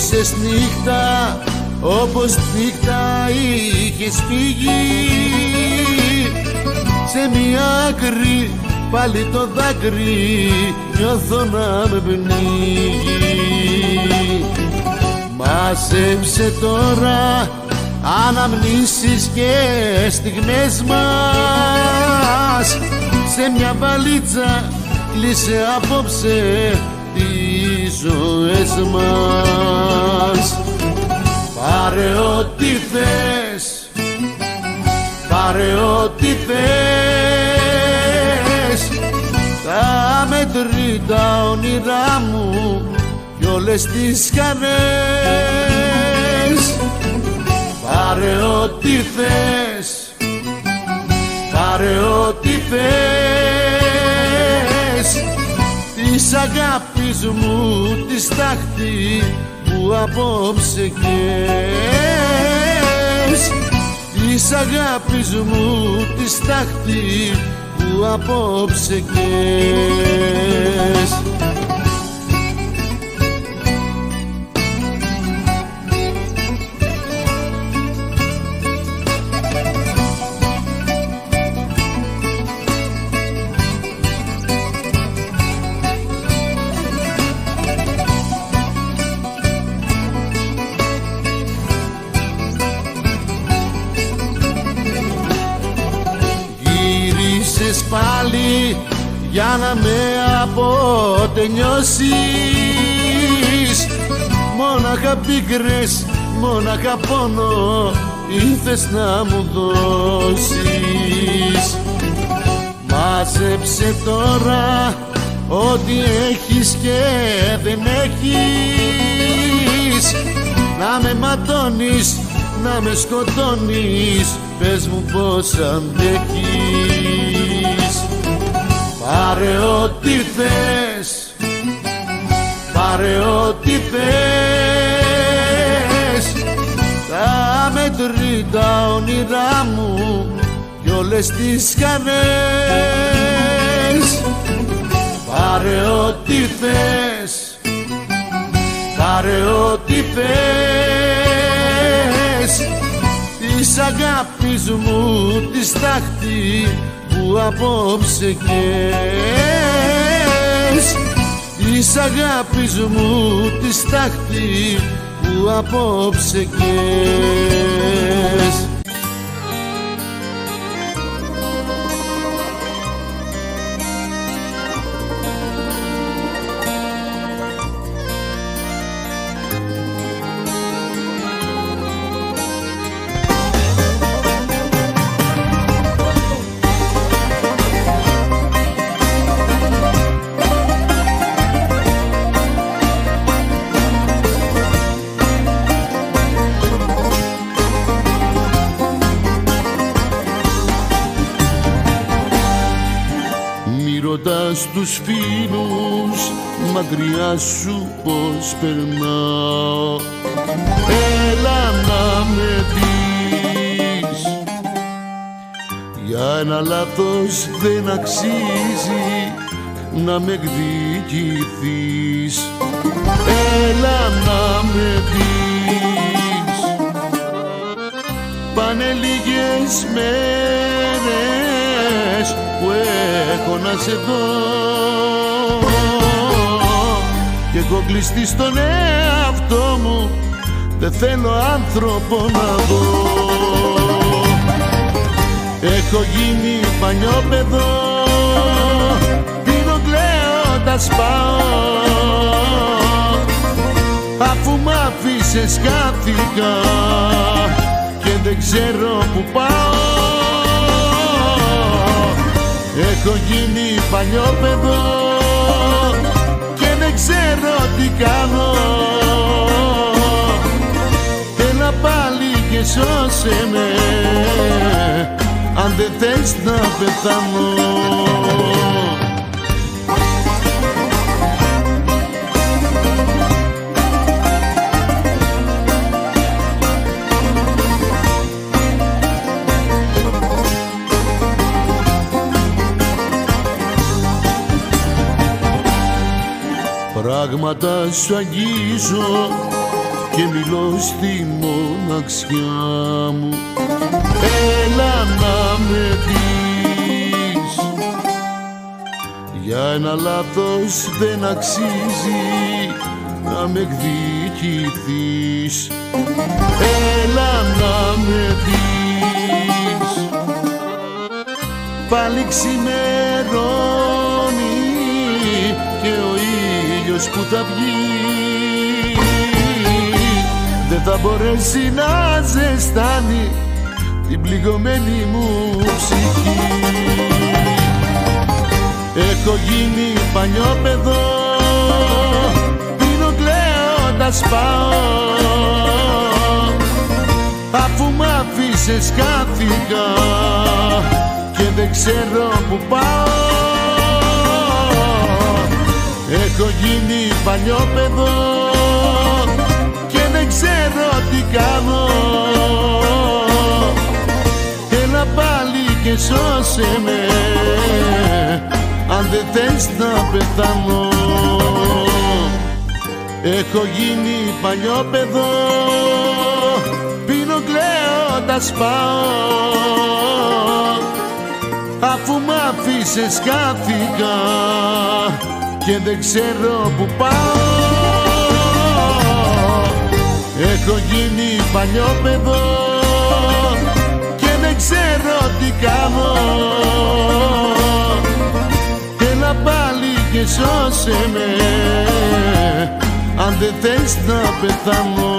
Γύρισες νύχτα όπως νύχτα είχες φύγει. Σε μια άκρη πάλι το δάκρυ νιώθω να με πνίγει. Μάσεψε τώρα αναμνήσεις και στιγμές μας σε μια βαλίτσα, κλείσε απόψε τις ζωές μας. Πάρε ό,τι θες, πάρε ό,τι θες, τα μετρητά όνειρά μου κι όλες τις χαρές. Πάρε ό,τι θες, πάρε ό,τι θες, της αγάπης μου τη στάχτη που απόψε καις. Της αγάπης μου τη στάχτη που απόψε καις. Πάλι για να με αποτελειώσεις, μόναχα πίκρες, μόναχα πόνο ήθες να μου δώσεις. Μάζεψε τώρα ό,τι έχεις και δεν έχεις, να με ματώνεις, να με σκοτώνεις, πες μου πως αντέχεις. Πάρε ό,τι θες, πάρε ό,τι θες, τα μετρητά όνειρά μου κι όλες τις χαρές. Πάρε ό,τι θες, πάρε ό,τι θες, της αγάπης μου τη στάχτη που απόψε καις. Της αγάπης μου τη στάχτη που απόψε καις. Ρωτάς τους φίλους μακριά σου πως περνάω, έλα να με δεις. Για ένα λάθος δεν αξίζει να με εκδικηθείς, έλα να με δεις. Πάνε λίγες μέρες που έχω να σε δω κι έχω κλειστεί στον εαυτό μου, δεν θέλω άνθρωπο να δω. Έχω γίνει παλιό παιδό, πίνω κλαίοντας πάω, αφού μ' άφησες χάθηκα και δεν ξέρω που πάω. Έχω γίνει παλιό παιδό και δεν ξέρω τι κάνω, έλα πάλι και σώσε με, αν δεν θες να πεθάνω. Πράγματα σου αγγίζω και μιλώ στη μοναξιά μου. Έλα να με δεις, για ένα λάθος δεν αξίζει να με εκδικηθείς. Έλα να με δεις, πάλι ξημερώνει και ο ήλιος που θα βγει δεν θα μπορέσει να ζεστάνει την πληγωμένη μου ψυχή. Έχω γίνει παλιό παιδό, πίνω κλαίοντας πάω, αφού μ' άφησες χάθηκα και δεν ξέρω που πάω. Έχω γίνει παλιό παιδό και δεν ξέρω τι κάνω. Έλα πάλι και σώσε με, αν δεν θες να πεθάνω. Έχω γίνει παλιό παιδό, πίνω κλαίοντας πάω, αφού μ' άφησες χάθηκα και δεν ξέρω που πάω. Έχω γίνει παλιό παιδό και δεν ξέρω τι κάνω. Έλα πάλι και σώσε με, αν δεν θες να πεθάνω.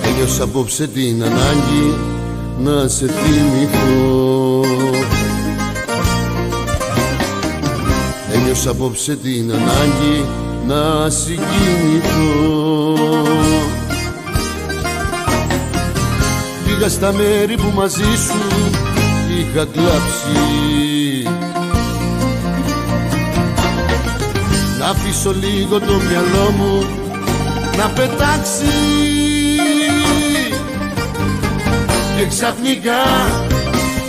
Ένιωσα απόψε την ανάγκη να σε θυμηθώ. Ένιωσα απόψε την ανάγκη να συγκινηθώ. Πήγα στα μέρη που μαζί σου είχα κλάψει, να αφήσω λίγο το μυαλό μου να πετάξει. Και ξαφνικά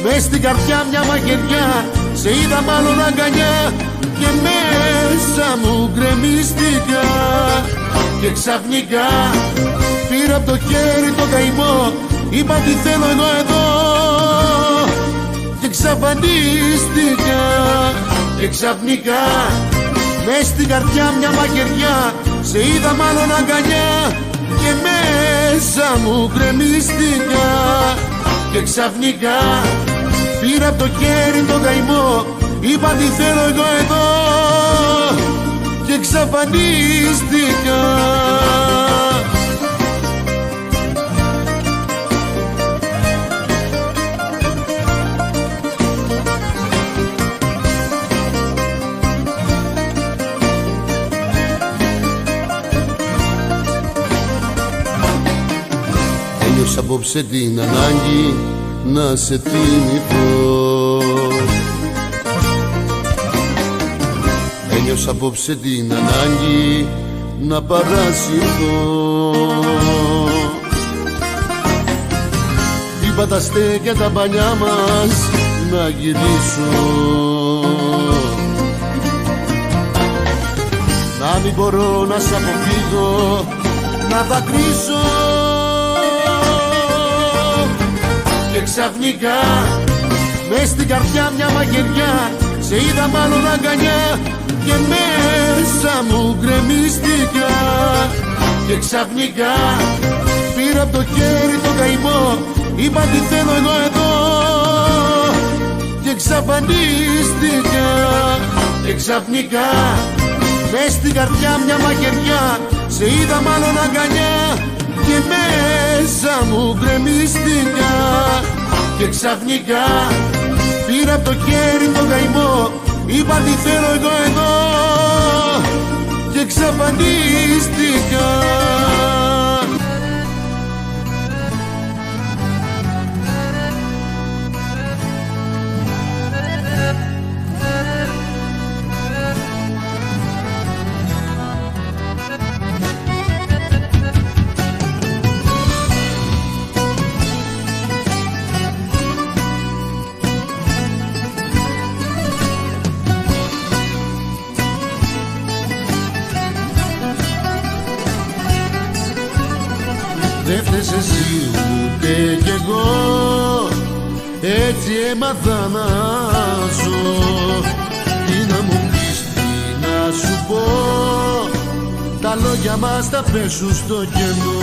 μες στην καρδιά μια μαχαιριά σε είδα μάλλον αγκαλιά και μέσα μου γκρεμίστηκα. Και ξαφνικά πήρα από το χέρι το καημό, είπα τι θέλω εγώ εδώ και εξαφανίστηκα. Και ξαφνικά μες στην καρδιά μια μαχαιριά σε είδα μάλλον αγκαλιά και μέσα μου γκρεμίστηκα. Και ξαφνικά πήρα από το χέρι το καημό, είπα τι θέλω εγώ εδώ και εξαφανίστηκα. Ένιωσα απόψε την ανάγκη να σε θυμηθώ. Ένιωσα απόψε την ανάγκη να παρασυρθώ. Είπα τα στέκια τα παλιά μας να γυρίσω, να μην μπορώ να σ' αποφύγω, να δακρύσω. Και ξαφνικά μες στην καρδιά μια μαχαιριά σε είδα μάλλον αγκαλιά και μέσα μου γκρεμίστηκα. Και ξαφνικά πήρα από το χέρι το καημό, είπα τι θέλω εγώ εδώ και εξαφανίστηκα. Και ξαφνικά μες στην καρδιά μια μαχαιριά σε είδα μάλλον αγκαλιά και μέσα μου γκρεμίστηκα. Και ξαφνικά πήρα από το χέρι το καημό, είπα τι θέλω εγώ εδώ και εξαφανίστηκα. φταίς εσύ ούτε κι εγώ, έτσι έμαθα να ζω. Τι να μου πεις, τι να σου πω, τα λόγια μας θα πέσουν στο κενό.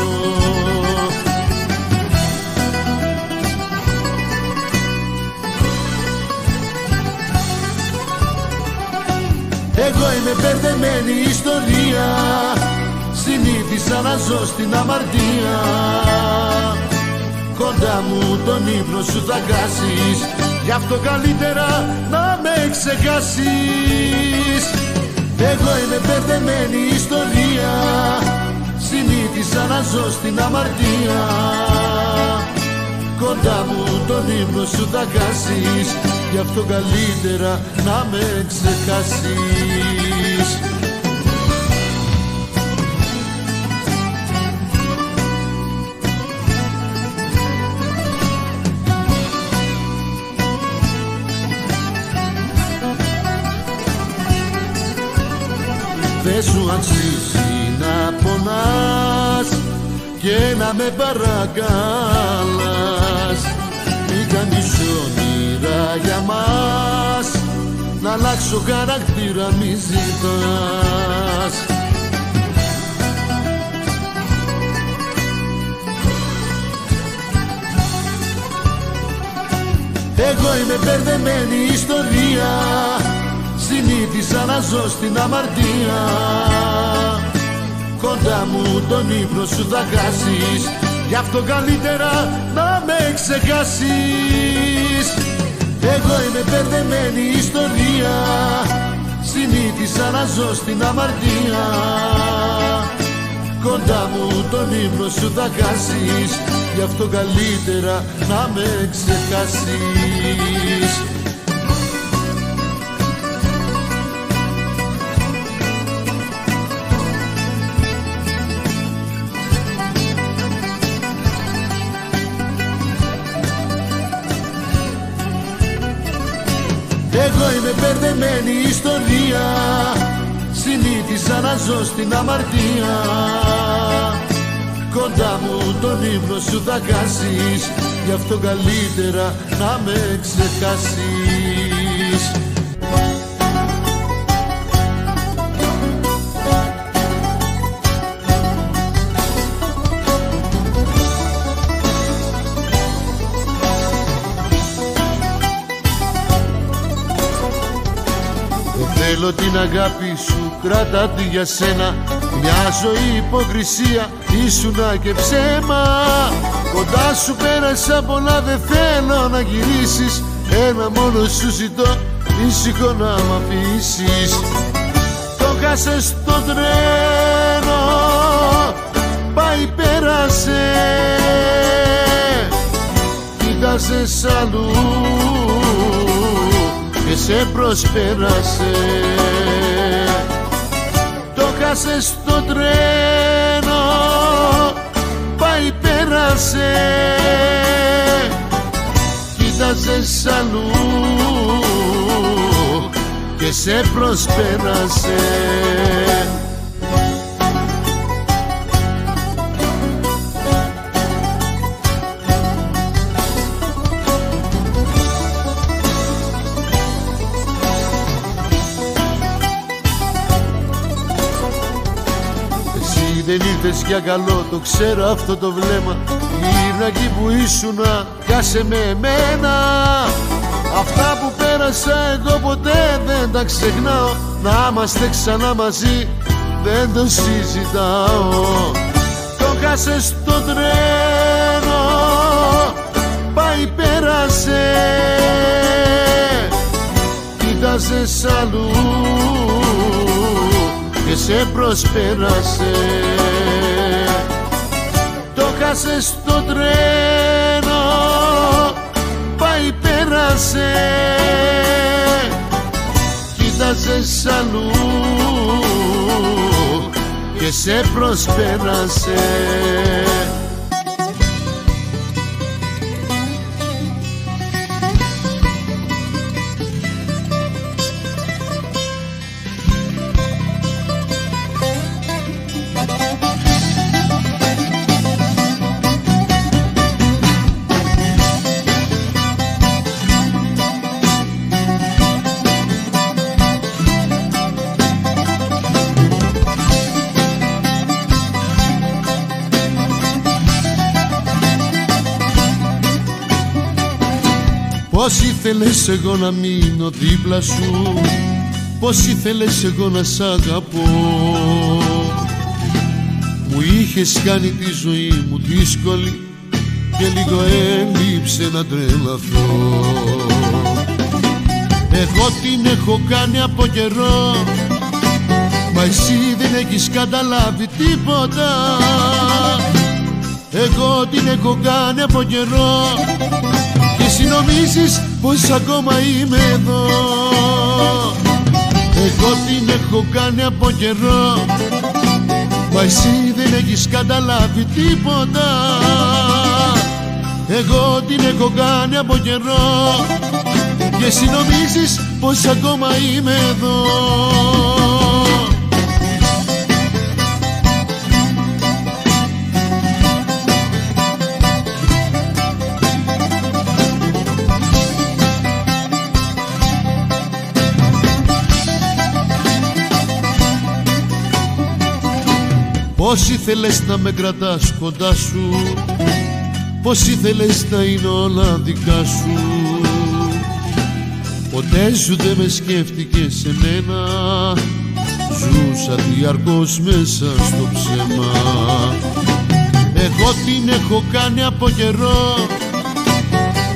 Εγώ είμαι μπερδεμένη ιστορία, συνήθισα να ζω στην αμαρτία. Κοντά μου τον ύπνο σου θα χάσεις, γι' αυτό καλύτερα να με ξεχάσεις. Εγώ είμαι μπερδεμένη ιστορία, συνήθισα να ζω στην αμαρτία. Κοντά μου τον ύπνο σου θα χάσεις, γι' αυτό καλύτερα να με ξεχάσεις. Δεν σου αξίζει να πονάς και να με παρακαλάς. Μην κάνεις όνειρα για μας, να αλλάξω χαρακτήρα μη ζητάς. Εγώ είμαι μπερδεμένη ιστορία, συνήθισα να ζω στην αμαρτία. Κοντά μου τον ύπνο σου θα χάσεις, γι' αυτό καλύτερα να με ξεχάσεις. Εγώ είμαι μπερδεμένη ιστορία, συνήθισα να ζω στην αμαρτία. Κοντά μου τον ύπνο σου θα χάσεις, γι' αυτό καλύτερα να με ξεχάσεις. Εγώ είμαι μπερδεμένη ιστορία, συνήθισα να ζω στην αμαρτία. Κοντά μου τον ύπνο σου θα χάσεις, γι' αυτό καλύτερα να με ξεχάσεις. Θέλω την αγάπη σου, κράτα τη για σένα. Μια ζωή υποκρισία, ήσουνα και ψέμα. Κοντά σου πέρασα πολλά, δεν θέλω να γυρίσεις. Ένα μόνο σου ζητώ, ήσυχο να μ' αφήσεις. Το χάσες το τρένο, πάει πέρασε. Κοίταζες αλλού και σε προσπέρασε. Το χάσες το τρένο, πάει πέρασε. Κοίταζες αλλού και σε προσπέρασε. Δεν ήρθες για καλό, το ξέρω αυτό το βλέμμα. Γύρνα εκεί που ήσουνα, πιάσε με εμένα. Αυτά που πέρασα εγώ ποτέ δεν τα ξεχνάω. Να είμαστε ξανά μαζί, δεν το συζητάω. Το χάσες το τρένο, πάει πέρασε. Κοίταζες αλλού και σε προσπέρασε. Το χάσες το τρένο, πάει πέρασε. Κοίταζες αλλού και σε προσπέρασε. Πώς ήθελες εγώ να μείνω δίπλα σου, πώς ήθελες εγώ να σ' αγαπώ. Μου είχες κάνει τη ζωή μου δύσκολη και λίγο έλειψε να τρελαθώ. Εγώ την έχω κάνει από καιρό, μα εσύ δεν έχεις καταλάβει τίποτα. Εγώ την έχω κάνει από καιρό και εσύ νομίζεις πως ακόμα είμαι εδώ. Εγώ την έχω κάνει από καιρό, μα εσύ δεν έχεις καταλάβει τίποτα. Εγώ την έχω κάνει από καιρό και εσύ νομίζεις πως ακόμα είμαι εδώ. Πώς ήθελες να με κρατάς κοντά σου, πώς ήθελες να είναι όλα δικά σου. Ποτέ σου δεν με σκέφτηκες εμένα, ζούσα διαρκώς μέσα στο ψέμα. Εγώ την έχω κάνει από καιρό,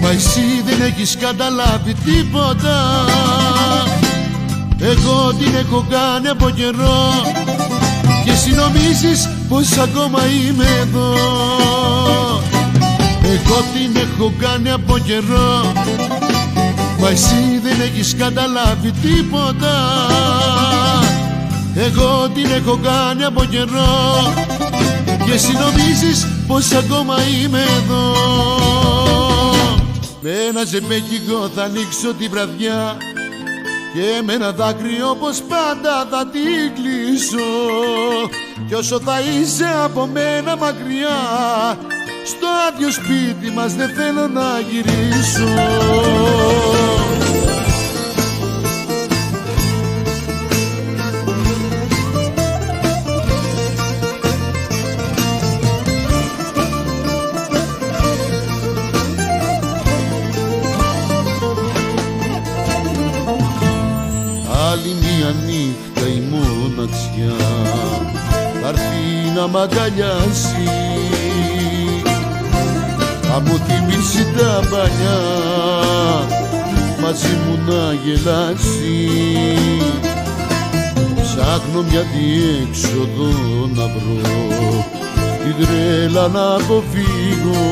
μα εσύ δεν έχεις καταλάβει τίποτα. Εγώ την έχω κάνει από καιρό και εσύ νομίζεις πως ακόμα είμαι εδώ. Εγώ την έχω κάνει από καιρό, μα εσύ δεν έχεις καταλάβει τίποτα. Εγώ την έχω κάνει από καιρό και εσύ νομίζεις πως ακόμα είμαι εδώ. Με ένα ζεμπέκικο θα ανοίξω τη βραδιά και με ένα δάκρυ όπως πάντα θα την κλείσω. Κι όσο θα είσαι από μένα μακριά, στο άδειο σπίτι μας δεν θέλω να γυρίσω. Άλλη μια νύχτα η μοναξιά θα έρθει να μ' αγκαλιάσει, θα μου θυμίσει τα παλιά, μαζί μου να γελάσει. Ψάχνω μια διέξοδο να βρω, την τρέλα να αποφύγω.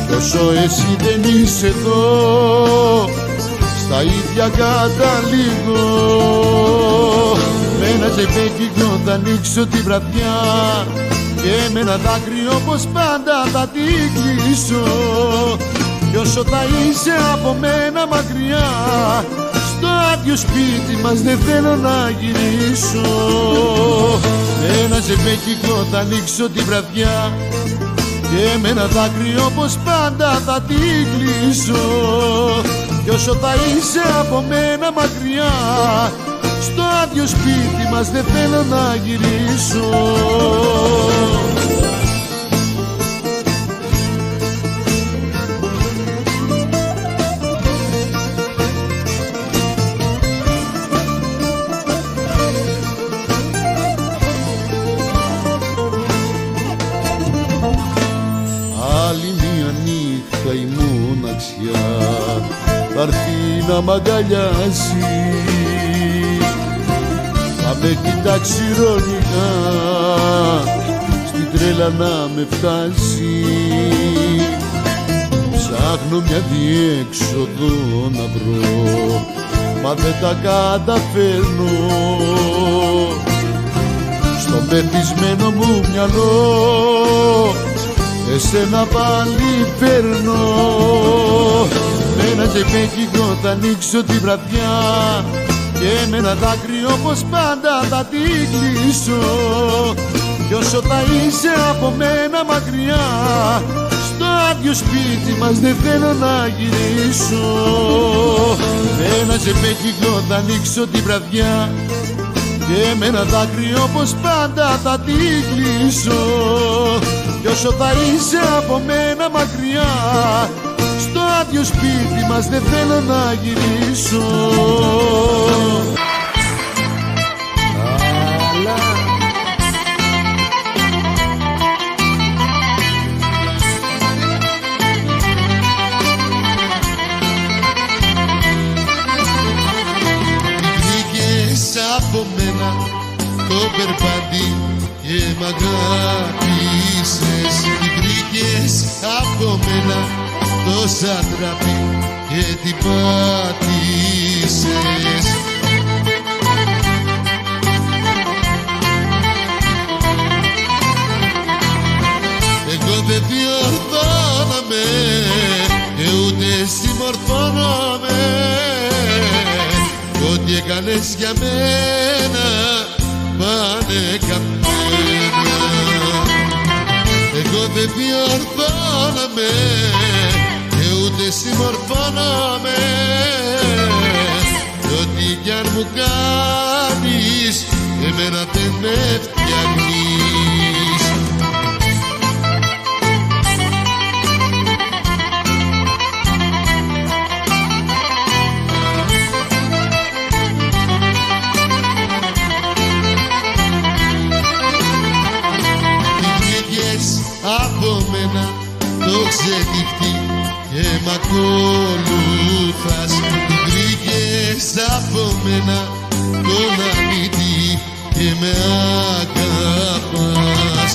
Κι όσο εσύ δεν είσαι εδώ, στα ίδια καταλήγω. Με ένα ζευγέκικο θα ανοίξω τη βραδιά και με ένα δάκρυ όπως πάντα θα την κλείσω. Κι όσο θα είσαι από μένα μακριά, στο άδειο σπίτι μας δεν θέλω να γυρίσω. Με ένα ζευγέκικο θα ανοίξω τη βραδιά και με ένα δάκρυ όπως πάντα θα την κλείσω. Κι όσο θα είσαι από μένα μακριά, στο άδειο σπίτι μας δεν θέλω να γυρίσω. Άλλη μια νύχτα η μοναξιά θα έρθει να μ' αγκαλιάσει, θα με κοιτάξει ειρωνικά, στην τρέλα να με φτάσει. Ψάχνω μια διέξοδο να βρω, μα δεν τα καταφέρνω. Στο πεπισμένο μου μυαλό εσένα πάλι παίρνω. Με ένα ζευγέκικο θα ανοίξω τη βραδιά και με ένα δάκρυ όπως πάντα θα την κλείσω. Κι όσο θα είσαι από μένα μακριά, στο άδειο σπίτι μας δεν θέλω να γυρίσω. Με ένα ζευγέκικο θα ανοίξω τη βραδιά και με ένα δάκρυ όπως πάντα θα την κλείσω. Κι όσο θα είσαι από μένα μακριά, στο ίδιο σπίτι μας δεν θέλω να γυρίσω. Από μένα το περπάτι και μ' αγάπησες. Την βρήκες από μένα το σατραπί και την πάτησες. Εγώ δεν διορθώνομαι και ούτε συμμορφώνομαι. Ό,τι έκανες για μένα πάνε καμπένα. Εγώ δεν διορθώνομαι και ούτε συμμορφώνομαι. Κι ό,τι κι αν μου κάνεις εμένα δεν με φτιάχνεις. Από μένα το ξεδειχτή και μ' ακολουθάς. Την βρήκες από μένα τον αλήτη και με αγαπάς.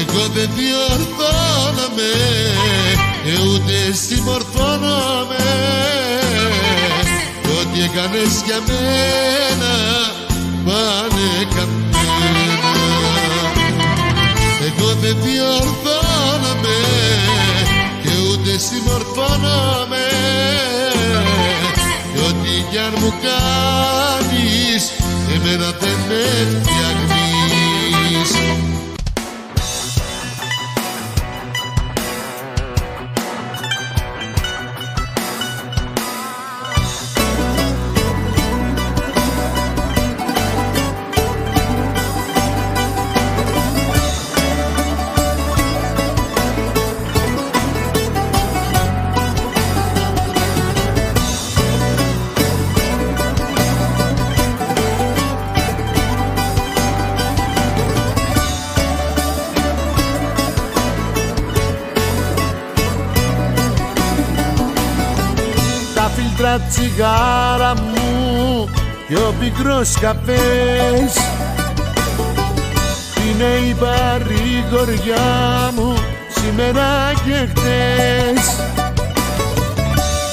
Εγώ δεν διορθώνομαι και ούτε συμμορφώνομαι. Ό,τι έκανες για μένα πάνε καμπένα. Εγώ δεν διορθώνομαι και ούτε συμμορφώνομαι. Κι ό,τι κι αν μου κάνεις εμένα δεν με φτιάχνεις. Φίλτρα τσιγάρα μου και ο πικρός καφές είναι η παρηγοριά μου σήμερα και χτες.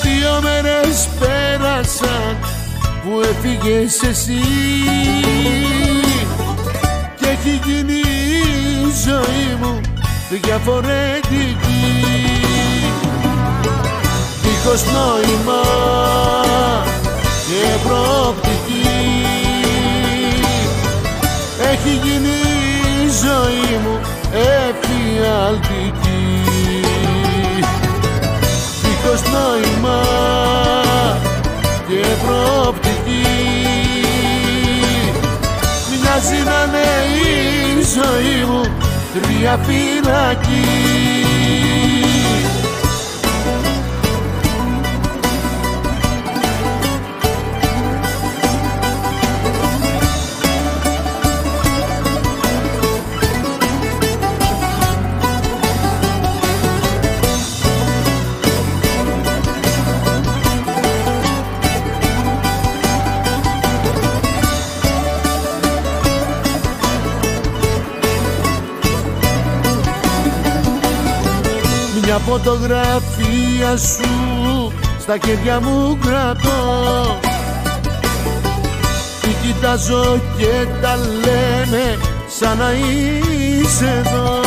2 μέρες πέρασαν που έφυγες εσύ και έχει γίνει η ζωή μου διαφορετική. Δίχως νόημα και προοπτική έχει γίνει η ζωή μου εφιαλτική. Δίχως νόημα και προοπτική μοιάζει να είναι η ζωή μου τριαφυλακή. Μια φωτογραφία σου στα χέρια μου κρατώ, τη κοιτάζω και τα λέμε σαν να είσαι εδώ.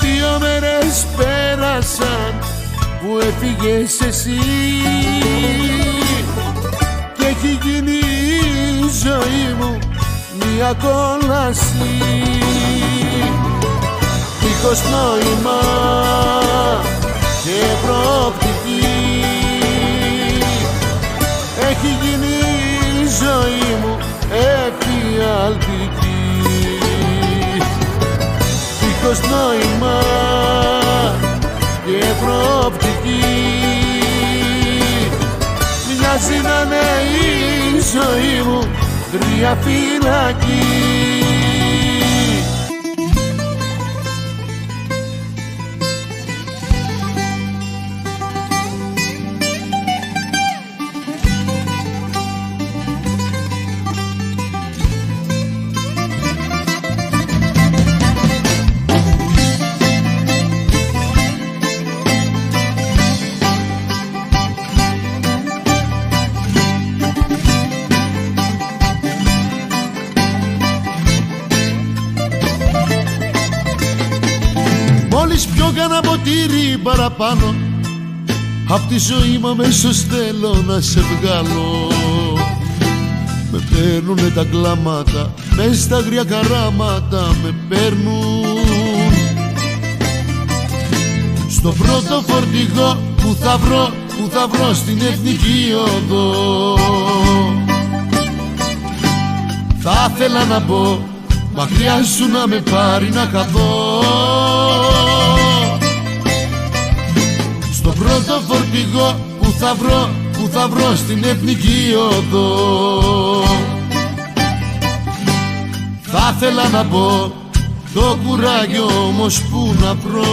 2 μέρες πέρασαν που έφυγες εσύ και έχει γίνει η ζωή μου μια κόλαση. Δίχως νόημα και προοπτική έχει γίνει η ζωή μου εφιαλτική. μοιάζει να είναι η ζωή μου τριαφυλακή. Μόλις πιω κανένα ποτήρι παραπάνω, απ' τη ζωή μου αμέσως θέλω να σε βγάλω. Με παίρνουνε τα κλάματα, μες στα αγρία καράματα με παίρνουν. Στο πρώτο φορτηγό που θα βρω στην Εθνική Οδό. Θα ήθελα να πω, μακριά σου να με πάρει να χαθώ. Στο πρώτο φορτηγό που θα βρω στην Εθνική Οδό. Θα ήθελα να πω, το κουράγιο όμως που να βρω.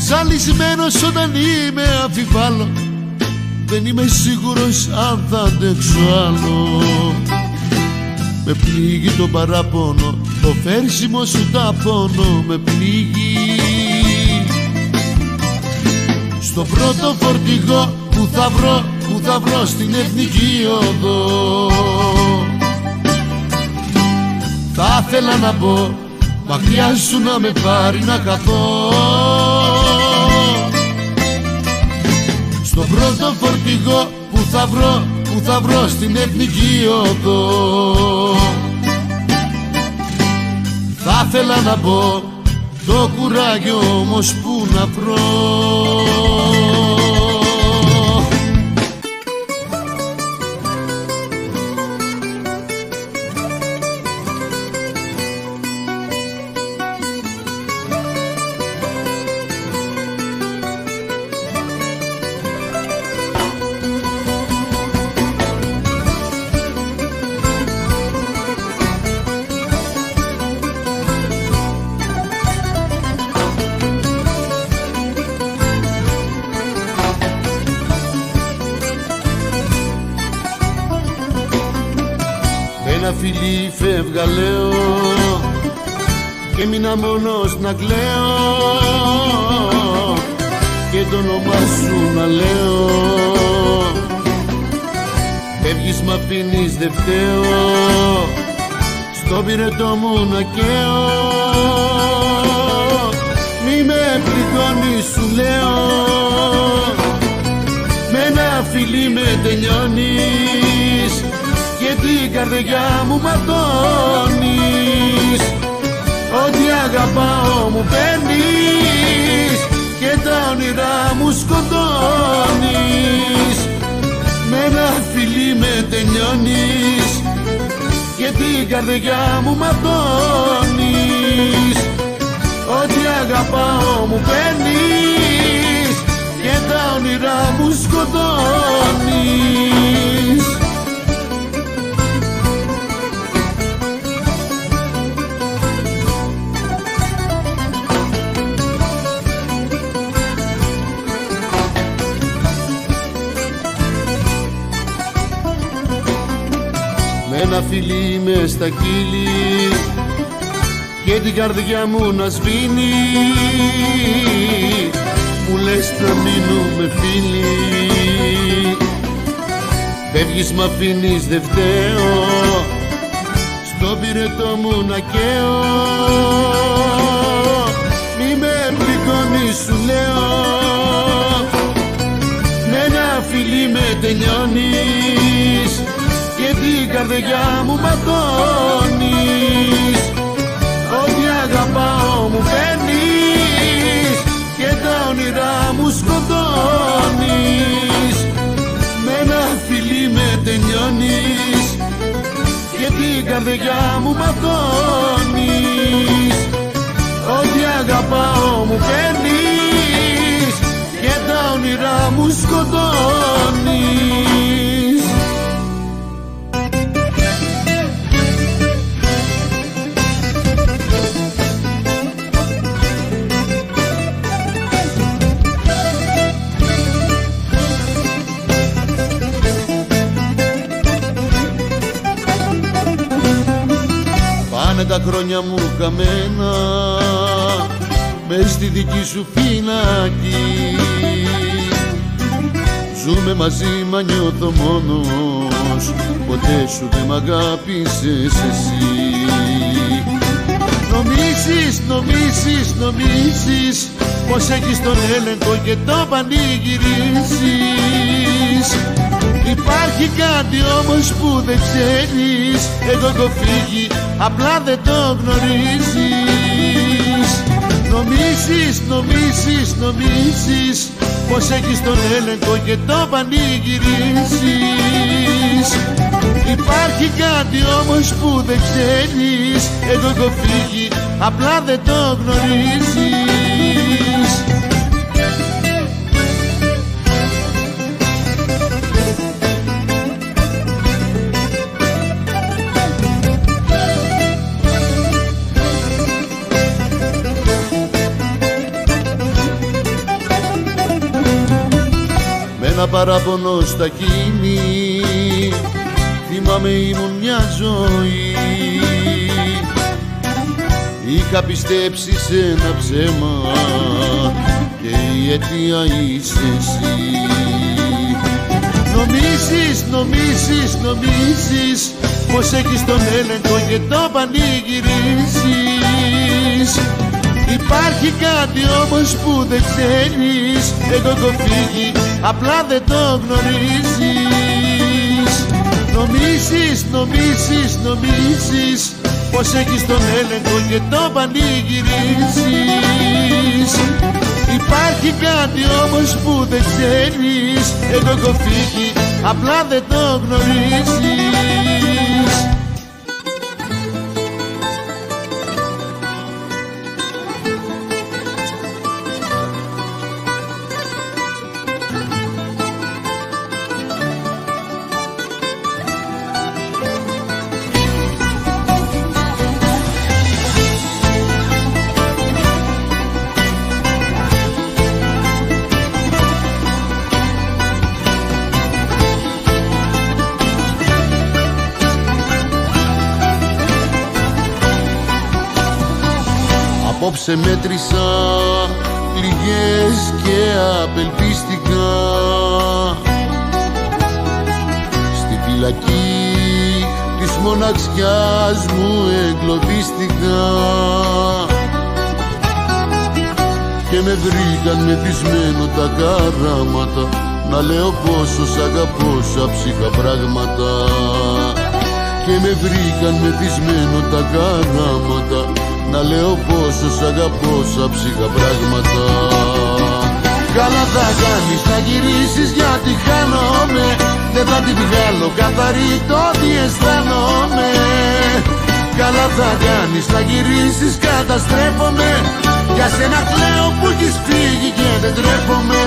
Ζαλισμένος όταν είμαι αμφιβάλλω, δεν είμαι σίγουρος αν θα αντέξω άλλο. Με πνίγει το παράπονο, το φέρσιμο σου ταπώνω με πνίγει. Στο πρώτο φορτηγό που θα βρω στην Εθνική Οδό. Θα ήθελα να πω, μακριά σου να με πάρει να χαθώ. Στο πρώτο φορτηγό που θα βρω στην Εθνική Οδό. Θα ήθελα να πω, το κουράγιο όμως που να βρω. Ένα φιλί φεύγα λέω και μείνα μόνος να κλαίω και το όνομά σου να λέω. Φεύγεις μ' αφήνεις δε φταίω, στον πυρετό μου να καίω. Μη με πληγώνεις σου λέω, με ένα φιλί με τελειώνεις και την καρδιά μου ματώνεις. Ό,τι αγαπάω μου παίρνεις και τα όνειρά μου σκοτώνεις. Με ένα φιλί με τελειώνεις και την καρδιά μου ματώνεις. Ό,τι αγαπάω μου παίρνεις και τα όνειρά μου σκοτώνεις. Ένα φιλί μες στα κύλι και την καρδιά μου να σβήνει. Μου λες να μείνουμε φίλοι, φεύγεις μ' αφήνεις δε φταίω, στον πυρετό μου να καίω. Μη με πληγώνεις σου λέω, με ένα φιλί με τελειώνεις και την καρδιά μου ματώνεις. Ό,τι αγαπάω μου παίρνεις και τα όνειρά μου σκοτώνεις. καρδιά μου ματώνεις. Ό,τι αγαπάω μου παίρνεις και τα όνειρά μου σκοτώνεις. Πάνε τα χρόνια μου καμένα μες στη δική σου φυλακή. Ζούμε μαζί μα νιώθω μόνος, ποτέ σου δεν μ' αγάπησες εσύ. Νομίζεις πως έχεις τον έλεγχο και το πανηγυρίζεις. Υπάρχει κάτι όμως που δεν ξέρεις, εγώ έχω φύγει, απλά δεν το γνωρίζεις. Νομίζεις πως έχεις τον έλεγχο και το πανηγυρίζεις. Υπάρχει κάτι όμως που δεν ξέρεις, εγώ έχω φύγει, απλά δεν το γνωρίζεις. Ένα παράπονο στα χείλη, θυμάμαι ήμουν μια ζωή. Είχα πιστέψει σε ένα ψέμα και η αιτία είσαι εσύ. Νομίζεις πως έχεις τον έλεγχο και το πανηγυρίζεις. Υπάρχει κάτι όμως που δεν ξέρεις, εγώ έχω φύγει, απλά δεν το γνωρίζεις. Νομίζεις πως έχεις τον έλεγχο και το πανηγυρίζεις. Υπάρχει κάτι όμως που δεν ξέρεις, εγώ έχω φύγει, απλά δεν το γνωρίζεις. Απόψε μέτρησα πληγές και απελπίστηκα. Στη φυλακή της μοναξιάς μου εγκλωβίστηκα και με βρήκαν μεθυσμένο τα καράματα να λέω πόσο σ' αγαπώ σαν ψυχα πράγματα. Και με βρήκαν μεθυσμένο τα καράματα να λέω πόσο σ' αγαπώ σαν ψυχα πράγματα. Καλά θα κάνεις να γυρίσεις γιατί χάνομαι, δεν θα την βγάλω καθαρή το τι αισθάνομαι. Καλά θα κάνεις να γυρίσεις, καταστρέφομαι, για σένα κλαίω που έχεις φύγει και δεν τρέφομαι.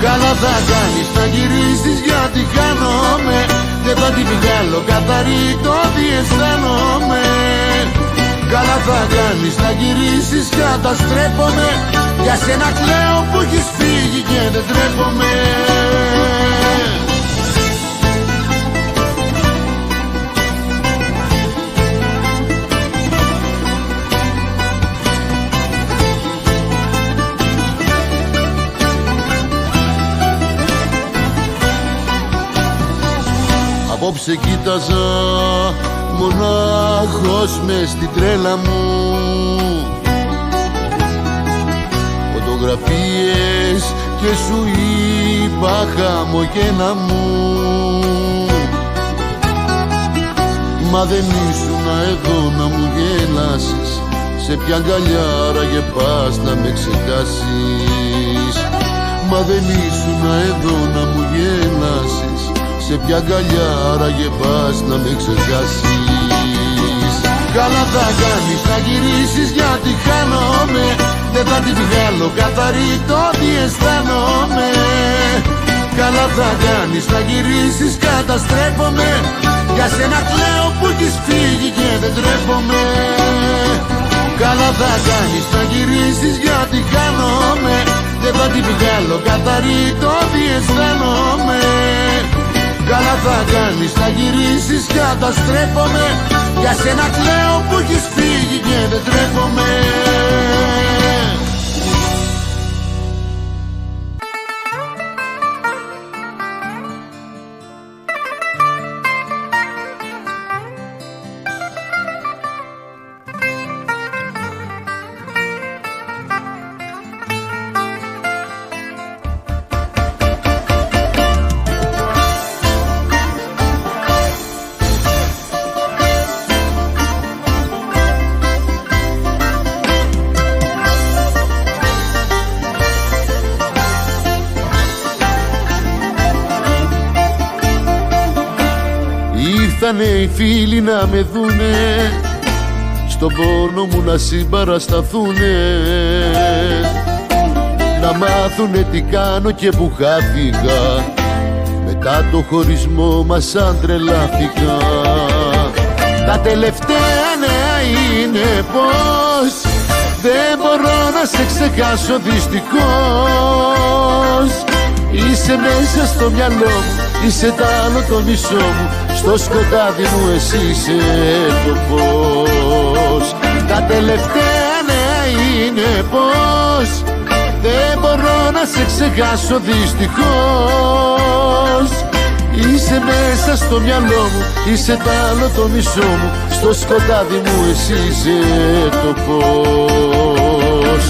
Καλά θα κάνεις να γυρίσεις γιατί χάνομαι, δεν θα την βγάλω καθαρή το τι αισθάνομαι. Καλά θα κάνεις να γυρίσεις, καταστρέφομαι, για σένα κλαίω που έχεις φύγει και δεν τρέφομαι. Απόψε κοίταζα μονάχος μες στην τρέλα μου, φωτογραφίες και σου είπα χαμογέλα μου. Μα δεν ήσουν εδώ να μου γελάσεις, σε ποια αγκαλιάρα και πας να με ξεχάσεις. Μα δεν ήσουν εδώ να μου γελάσεις, σε ποια αγκαλιά άραγε πας να με ξεχάσεις. Καλά θα κάνεις να γυρίσεις γιατί χάνομαι, δεν θα τη βγάλω καθαρή το τι αισθάνομαι. Καλά θα κάνεις να γυρίσεις, καταστρέφομαι, για σένα κλαίω που έχεις φύγει και δεν τρέπομαι. Καλά θα κάνεις να γυρίσεις γιατί χάνομαι, δεν θα τη βγάλω καθαρή το τι αισθάνομαι. Καλά θα κάνεις να γυρίσεις, καταστρέφομαι, για σένα κλαίω που έχεις φύγει και δεν τρέπομαι. Ήρθανε οι φίλοι να με δούνε, στον πόνο μου να συμπαρασταθούνε, να μάθουνε τι κάνω και που χάθηκα, μετά το χωρισμό μας σαν τρελάθηκα. Τα τελευταία νέα είναι πως δεν μπορώ να σε ξεχάσω δυστυχώς. Είσαι μέσα στο μυαλό μου, είσαι τ' άλλο το μισό μου, στο σκοτάδι μου εσύ είσαι το φως. Τα τελευταία νέα είναι πως δεν μπορώ να σε ξεχάσω δυστυχώς. Είσαι μέσα στο μυαλό μου, είσαι τ' άλλο το μισό μου, στο σκοτάδι μου εσύ είσαι το φως.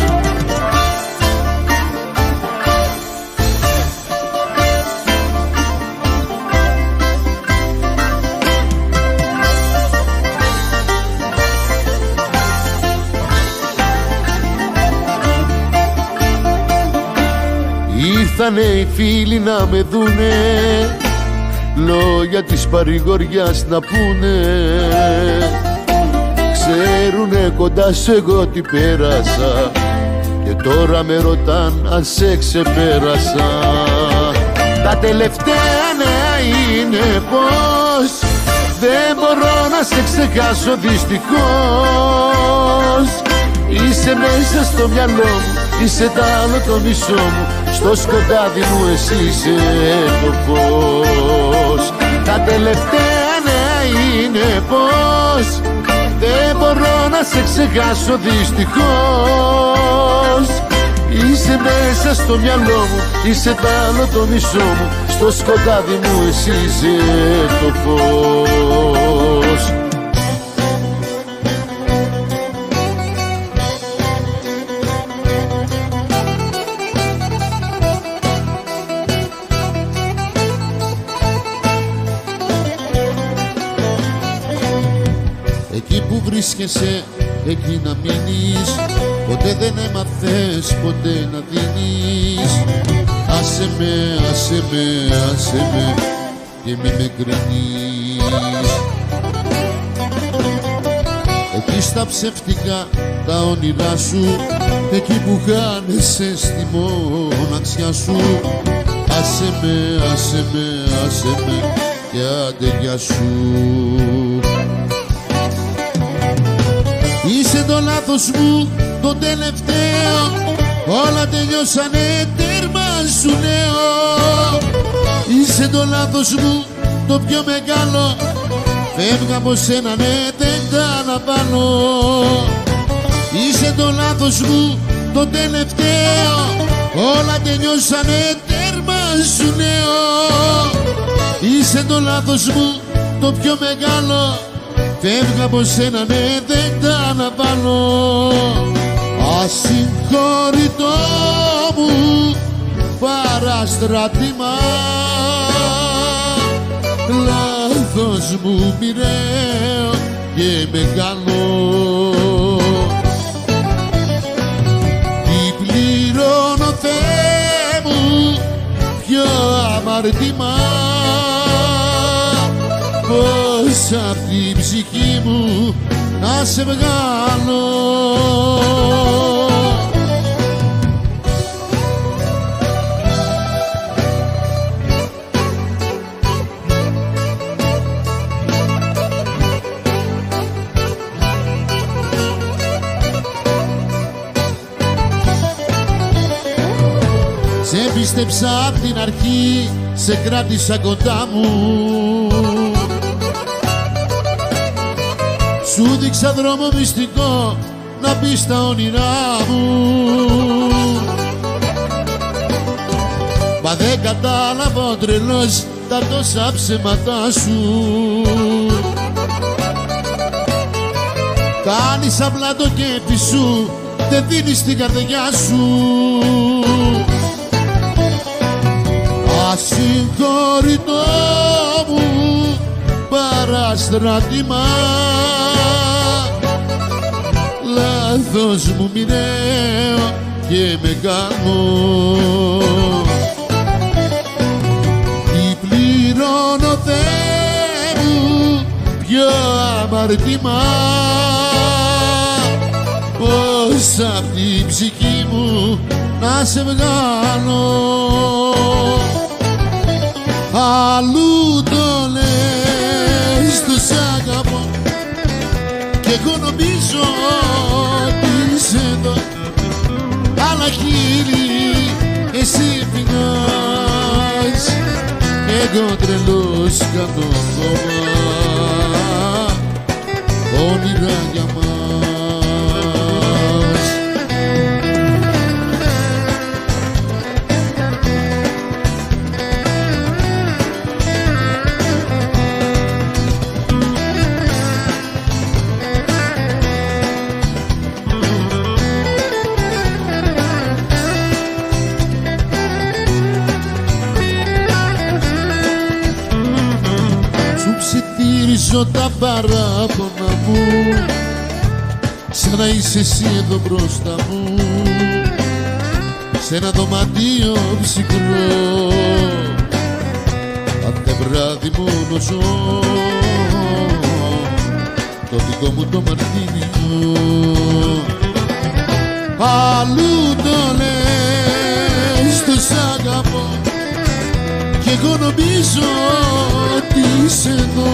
Ήρθανε οι φίλοι να με δούνε, λόγια της παρηγοριάς να πούνε. Ξέρουνε κοντά σου εγώ τι πέρασα και τώρα με ρωτάν αν σε ξεπέρασα. Τα τελευταία νέα είναι πως δεν μπορώ να σε ξεχάσω δυστυχώς. Είσαι μέσα στο μυαλό μου, είσαι τ' άλλο το μισό μου, στο σκοτάδι μου εσύ είσαι το φως. Τα τελευταία νέα είναι πως δεν μπορώ να σε ξεχάσω δυστυχώς. Είσαι μέσα στο μυαλό μου, είσαι τ' άλλο το μισό μου, στο σκοτάδι μου εσύ είσαι το φως. Εκεί που βρίσκεσαι, εκεί να μείνεις, ποτέ δεν έμαθες, ποτέ να δίνεις. Άσε με, άσε με, άσε με και μη με κρίνεις. Εκεί στα ψευτικά τα όνειρά σου, εκεί που χάνεσαι στη μοναξιά σου. Άσε με, άσε με, άσε με και άντε γεια σου. Είσαι το λάθος μου το τελευταίο, όλα τελειώσανε, τέρμα σου νέο. Είσαι το λάθος μου το πιο μεγάλο, φεύγα από σένα ναι δεν τα αναβάλω. Είσαι το λάθος μου το τελευταίο, όλα τελειώσανε, τέρμα σου νέο. Είσαι το λάθος μου το πιο μεγάλο, φεύγα από σένα ναι δεν τα αναβάλω. Ασυγχώρητο μου παραστράτημα, λάθος μου μοιραίο και μεγάλο. Τι πληρώνω Θεέ μου, ποιο αμαρτήμα, να σε βγάλω. Σε πίστεψα απ' την αρχή, σε κράτησα κοντά μου. Σου δείξα δρόμο μυστικό να μπεις στα όνειρά μου. Μα δεν κατάλαβα ο τρελός τα τόσα ψέματά σου. Κάνεις απλά το κέφι σου, δεν δίνεις την καρδιά σου. Ασυγχωρητό μου παραστράτημα, λάθος μου μοιραίο και μεγάλο. Τι πληρώνω Θεέ μου, ποιο αμαρτήμα, πως απ' την ψυχή μου να σε βγάλω. Αλλού το λες, το σ' αγαπώ κι εγώ νομίζω ότι είσαι εδώ. Αλλά χείλη εσύ πεινάς κι εγώ τρελός κάνω ακόμα όνειρα για μας. Ψιθύριζω τα παράπονα μου, σαν να είσαι εσύ εδώ μπροστά μου, σε ένα δωμάτιο ψυχρό. Κάθε βράδυ μόνο ζω το δικό μου το μαρτίνιο. Αλλού το λες, το σ' αγαπώ κι εγώ νομίζω ότι είσαι εδώ.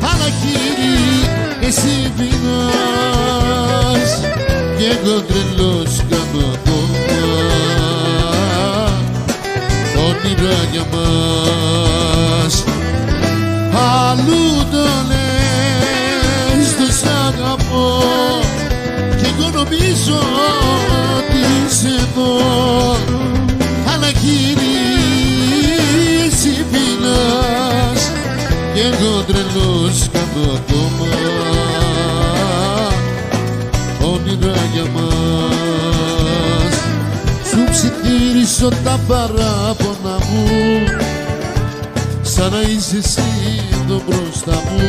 Αλλά χείλη εσύ πεινάς κι εγώ τρελός κάνω ακόμα όνειρα για μας. Αλλού το λες, το σ' αγαπώ κι εγώ νομίζω ότι είσαι εδώ. Αλλά χείλη εσύ πεινάς κι εγώ τρελός κάνω ακόμα όνειρα για μας. Σου ψιθύριζω τα παράπονα μου, σαν να είσαι εσύ εδώ μπροστά μου,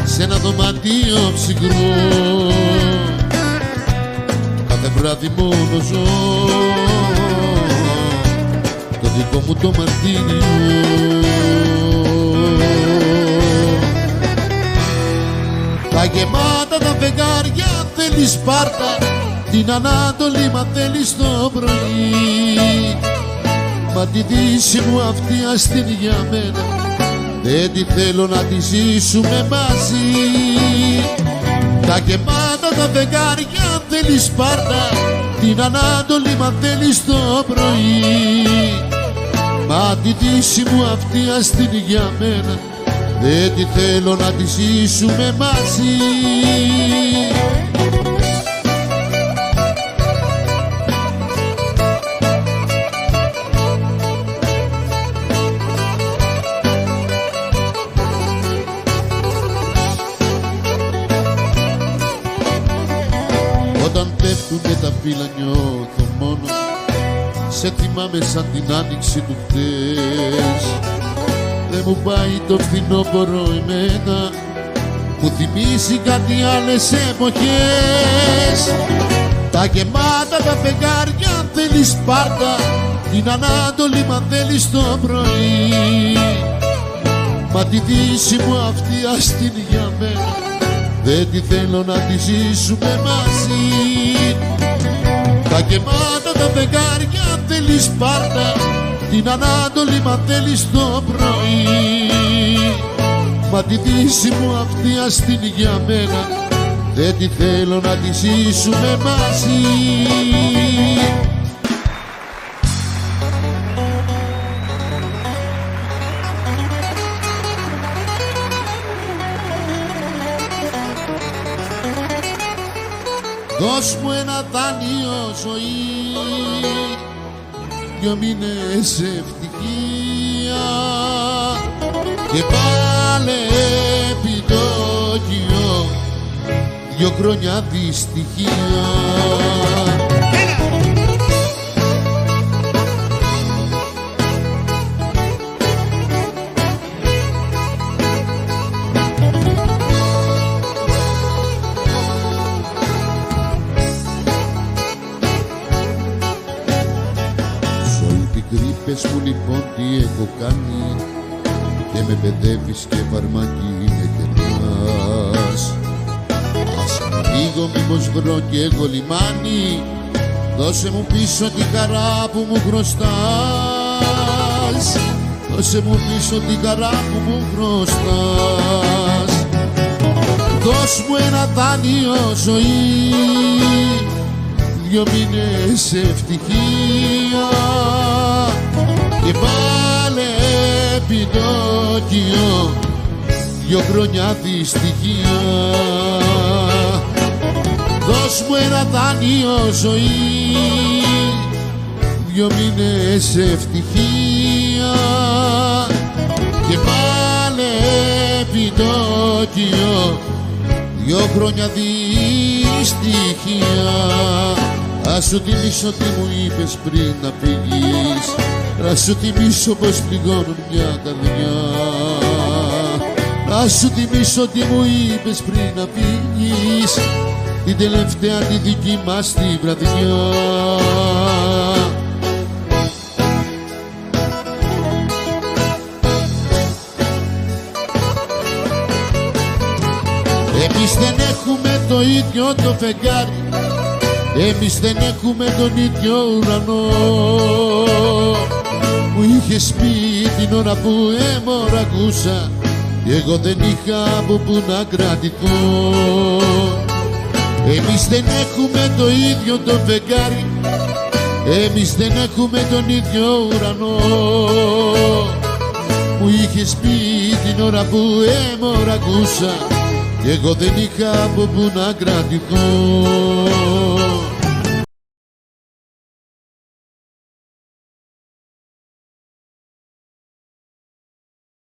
σε ένα δωμάτιο ψυχρό. Κάθε βράδυ μόνο ζω το δικό μου το μαρτίνιο. Τα γεμάτα τα φεγγάρια θέλεις Σπάρτα, την Ανάτολη μα θέλεις το πρωί. Μα τη Δύση μου αυτή αστείνη για μένα, δεν τη θέλω να τη ζήσουμε μαζί. Τα γεμάτα τα φεγγάρια θέλεις Σπάρτα, την Ανάτολη μα θέλεις το πρωί. Μα τη Δύση μου αυτή αστείνη για μένα, δεν τη θέλω να τη ζήσουμε μαζί. Όταν πέφτουνε τα φύλλα νιώθω μόνο, σε θυμάμαι σαν την άνοιξη του χτες. Δεν μου πάει το φθινόπωρο εμένα, που θυμίζει κάτι άλλες εποχές. Τα γεμάτα τα φεγγάρια θέλεις Σπάρτα, την Ανάτολη μα θέλεις το πρωί. Μα τη δύση μου αυτή άστην για μένα, δεν τη θέλω να τη ζήσουμε μαζί. Τα γεμάτα τα φεγγάρια θέλεις πάρτα, την Ανάτολη μα θέλεις το πρωί. Μα τη δύση μου αυτή άστην για μένα, δεν τη θέλω να τη ζήσουμε μαζί. Δώσ' μου ένα δάνειο ζωή, 2 μήνες ευτυχία και πάλε επιτόκιο, 2 χρόνια δυστυχία. Πες μου λοιπόν τι έχω κάνει και με παιδεύεις και φαρμάκι με κερνάς. Ας λίγο μήπως βρω κι εγώ λιμάνι, δώσε μου πίσω τη χαρά που μου χρωστάς. Δώσε μου πίσω τη χαρά που μου χρωστάς. Δώσ' μου ένα δάνειο ζωή, 2 μήνες ευτυχία και πάλε επιτόκιο, 2 χρόνια δυστυχία. Δώσ' μου ένα δάνειο ζωή, 2 μήνες ευτυχία και πάλε επιτόκιο, 2 χρόνια δυστυχία. Ας σου θυμίσω τι μου είπες πριν να φύγεις, να σου θυμίσω πως πληγώνουν μια καρδιά. Να σου θυμίσω τι μου είπες πριν να φύγεις, την τελευταία τη δική μας τη βραδιά. Εμείς δεν έχουμε το ίδιο το φεγγάρι, εμείς δεν έχουμε τον ίδιο ουρανό. Μου είχες πει την ώρα που αιμορραγούσα κι εγώ δεν είχα από που να κρατηθώ. Εμείς δεν έχουμε το ίδιο το φεγγάρι, εμείς δεν έχουμε τον ίδιο ουρανό. Μου είχες πει την ώρα που αιμορραγούσα κι εγώ δεν είχα από που να κρατηθώ.